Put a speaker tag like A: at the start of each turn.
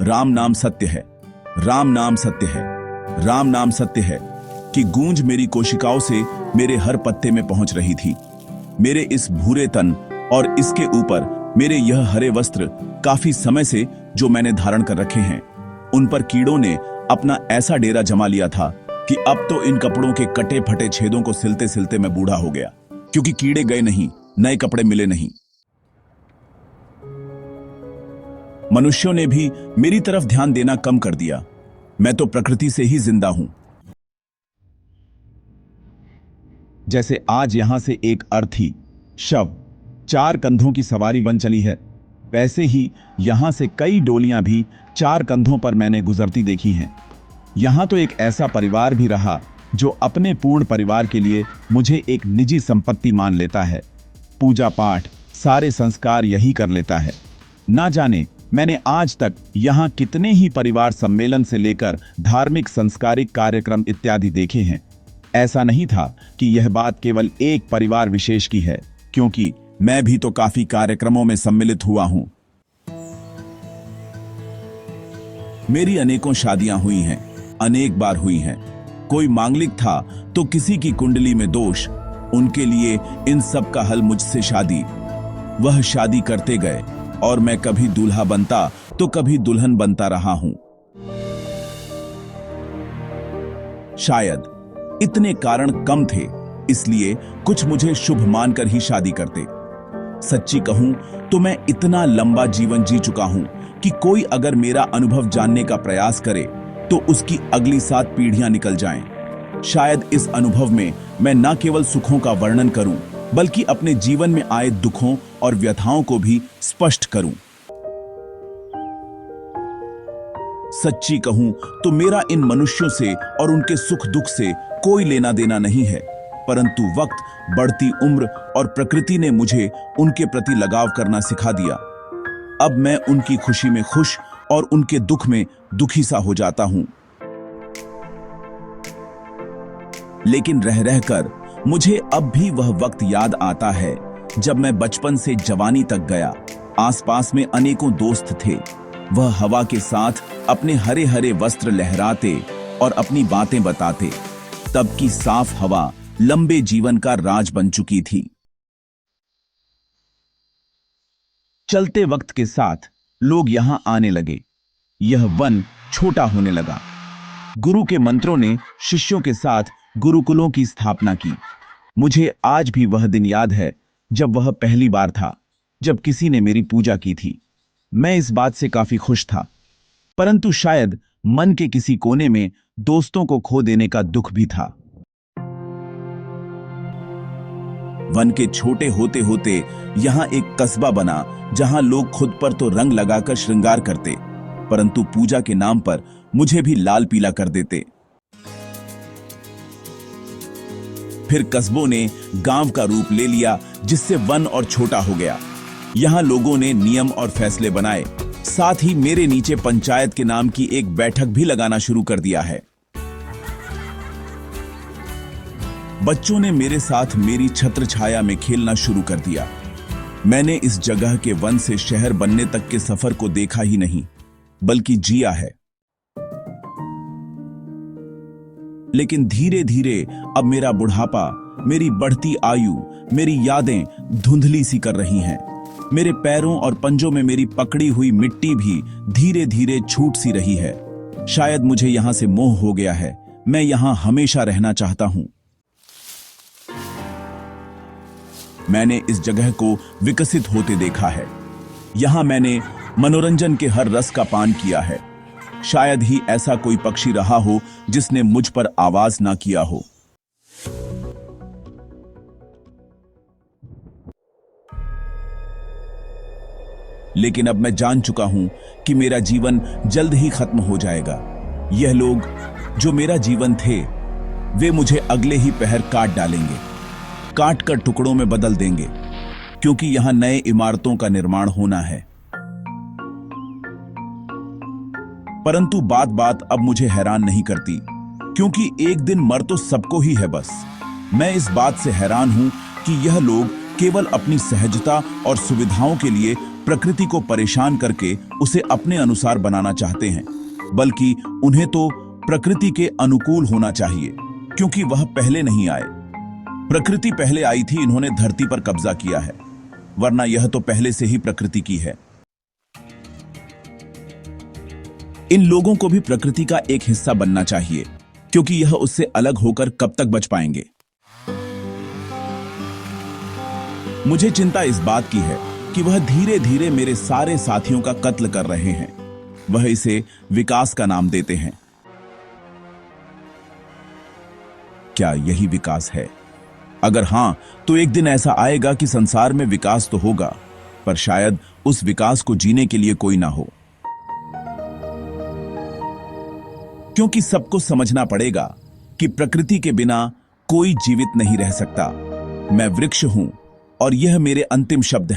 A: राम नाम सत्य है, राम नाम सत्य है, राम नाम सत्य है कि गूंज मेरी कोशिकाओं से मेरे हर पत्ते में पहुंच रही थी। मेरे इस भूरे तन और इसके ऊपर मेरे यह हरे वस्त्र काफी समय से जो मैंने धारण कर रखे हैं, उन पर कीड़ों ने अपना ऐसा डेरा जमा लिया था कि अब तो इन कपड़ों के कटे फटे छेदों को सिलते सिलते मैं बूढ़ा हो गया, क्योंकि कीड़े गए नहीं, नए कपड़े मिले नहीं। मनुष्यों ने भी मेरी तरफ ध्यान देना कम कर दिया। मैं तो प्रकृति से ही जिंदा हूं। जैसे आज यहां से एक अर्थी शव 4 कंधों की सवारी बन चली है, वैसे ही यहां से कई डोलियां भी 4 कंधों पर मैंने गुजरती देखी हैं। यहां तो एक ऐसा परिवार भी रहा जो अपने पूर्ण परिवार के लिए मुझे एक निजी संपत्ति मान लेता है। पूजा पाठ सारे संस्कार यही कर लेता है। ना जाने मैंने आज तक यहां कितने ही परिवार सम्मेलन से लेकर धार्मिक संस्कारिक कार्यक्रम इत्यादि देखे हैं। ऐसा नहीं था कि यह बात केवल एक परिवार विशेष की है, क्योंकि मैं भी तो काफी कार्यक्रमों में सम्मिलित हुआ हूं। मेरी अनेकों शादियां हुई हैं, अनेक बार हुई हैं। कोई मांगलिक था तो किसी की कुंडली में दोष, उनके लिए इन सब का हल मुझसे शादी। वह शादी करते गए और मैं कभी दूल्हा बनता तो कभी दुल्हन बनता रहा हूं। शायद इतने कारण कम थे, इसलिए कुछ मुझे शुभ मानकर ही शादी करते। सच्ची कहूं तो मैं इतना लंबा जीवन जी चुका हूं कि कोई अगर मेरा अनुभव जानने का प्रयास करे तो उसकी अगली 7 पीढ़ियां निकल जाएं। शायद इस अनुभव में मैं न केवल सुखों का वर्णन करूं, बल्कि अपने जीवन में आए दुखों और व्यथाओं को भी स्पष्ट करूं। सच्ची कहूं तो मेरा इन मनुष्यों से और उनके सुख दुख से कोई लेना देना नहीं है, परंतु वक्त, बढ़ती उम्र और प्रकृति ने मुझे उनके प्रति लगाव करना सिखा दिया। अब मैं उनकी खुशी में खुश और उनके दुख में दुखी सा हो जाता हूं। लेकिन रह रहकर मुझे अब भी वह वक्त याद आता है जब मैं बचपन से जवानी तक गया। आसपास में अनेकों दोस्त थे। वह हवा के साथ अपने हरे हरे वस्त्र लहराते और अपनी बातें बताते। तब की साफ हवा लंबे जीवन का राज बन चुकी थी। चलते वक्त के साथ लोग यहां आने लगे। यह वन छोटा होने लगा। गुरु के मंत्रों ने शिष्यों के साथ गुरुकुलों की स्थापना की। मुझे आज भी वह दिन याद है जब वह पहली बार था, जब किसी ने मेरी पूजा की थी। मैं इस बात से काफी खुश था, परंतु शायद मन के किसी कोने में दोस्तों को खो देने का दुख भी था। वन के छोटे होते होते यहां एक कस्बा बना, जहां लोग खुद पर तो रंग लगाकर श्रृंगार करते, परंतु पूजा के नाम पर मुझे भी लाल पीला कर देते। फिर कस्बों ने गांव का रूप ले लिया, जिससे वन और छोटा हो गया। यहां लोगों ने नियम और फैसले बनाए। साथ ही मेरे नीचे पंचायत के नाम की एक बैठक भी लगाना शुरू कर दिया है। बच्चों ने मेरे साथ मेरी छत्र छाया में खेलना शुरू कर दिया। मैंने इस जगह के वन से शहर बनने तक के सफर को देखा ही नहीं, बल्कि जिया है। लेकिन धीरे धीरे अब मेरा बुढ़ापा, मेरी बढ़ती आयु, मेरी यादें धुंधली सी कर रही हैं। मेरे पैरों और पंजों में मेरी पकड़ी हुई मिट्टी भी धीरे धीरे छूट सी रही है। शायद मुझे यहां से मोह हो गया है। मैं यहां हमेशा रहना चाहता हूं। मैंने इस जगह को विकसित होते देखा है। यहां मैंने मनोरंजन के हर रस का पान किया है। शायद ही ऐसा कोई पक्षी रहा हो जिसने मुझ पर आवाज ना किया हो। लेकिन अब मैं जान चुका हूं कि मेरा जीवन जल्द ही खत्म हो जाएगा। यह लोग जो मेरा जीवन थे, वे मुझे अगले ही पहर काट डालेंगे, काट कर टुकड़ों में बदल देंगे, क्योंकि यहां नए इमारतों का निर्माण होना है। परंतु बात बात अब मुझे हैरान नहीं करती, क्योंकि एक दिन मर तो सबको ही है। बस मैं इस बात से हैरान हूं कि यह लोग केवल अपनी सहजता और सुविधाओं के लिए प्रकृति को परेशान करके उसे अपने अनुसार बनाना चाहते हैं, बल्कि उन्हें तो प्रकृति के अनुकूल होना चाहिए, क्योंकि वह पहले नहीं आए। प्रकृति पहले आई थी, इन्होंने धरती पर कब्जा किया है, वरना यह तो पहले से ही प्रकृति की है। इन लोगों को भी प्रकृति का एक हिस्सा बनना चाहिए, क्योंकि यह उससे अलग होकर कब तक बच पाएंगे। मुझे चिंता इस बात की है कि वह धीरे धीरे मेरे सारे साथियों का कत्ल कर रहे हैं। वह इसे विकास का नाम देते हैं। क्या यही विकास है? अगर हां, तो एक दिन ऐसा आएगा कि संसार में विकास तो होगा, पर शायद उस विकास को जीने के लिए कोई ना हो। क्योंकि सबको समझना पड़ेगा कि प्रकृति के बिना कोई जीवित नहीं रह सकता। मैं वृक्ष हूं और यह मेरे अंतिम शब्द हैं।